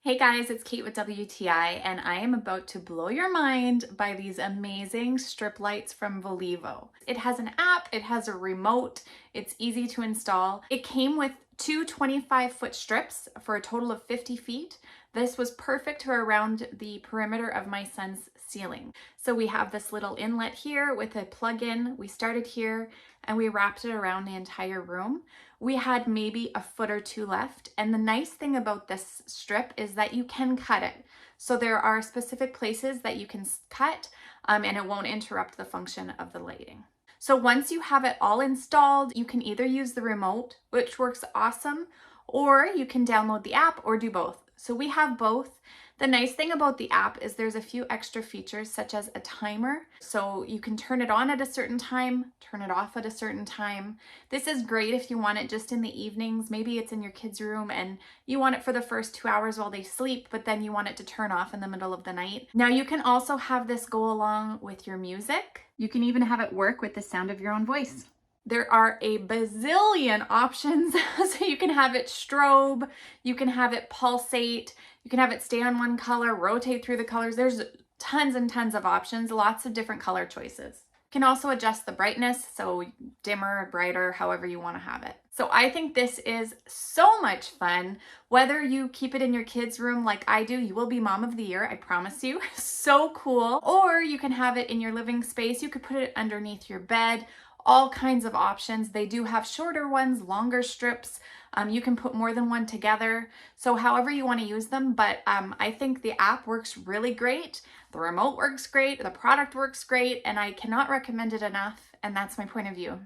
Hey guys, it's Kate with WTI, and I am about to blow your mind by these amazing strip lights from VOLIVO. It has an app, it has a remote, it's easy to install. It came with two 25-foot strips for a total of 50 feet. This was perfect for around the perimeter of my son's ceiling. So we have this little inlet here with a plug-in. We started here and we wrapped it around the entire room. We had maybe a foot or two left. And the nice thing about this strip is that you can cut it. So there are specific places that you can cut and it won't interrupt the function of the lighting. So once you have it all installed, you can either use the remote, which works awesome, or you can download the app or do both. So we have both. The nice thing about the app is there's a few extra features such as a timer. So you can turn it on at a certain time, turn it off at a certain time. This is great if you want it just in the evenings. Maybe it's in your kids' room and you want it for the first 2 hours while they sleep, but then you want it to turn off in the middle of the night. Now you can also have this go along with your music. You can even have it work with the sound of your own voice. There are a bazillion options. So you can have it strobe, you can have it pulsate, you can have it stay on one color, rotate through the colors. There's tons and tons of options, lots of different color choices. You can also adjust the brightness, so dimmer, brighter, however you want to have it. So I think this is so much fun. Whether you keep it in your kids' room like I do, you will be mom of the year, I promise you. So cool. Or you can have it in your living space. You could put it underneath your bed. All kinds of options. They do have shorter ones, longer strips. You can put more than one together. So however you want to use them, but I think the app works really great. The remote works great. The product works great, and I cannot recommend it enough. And that's my point of view.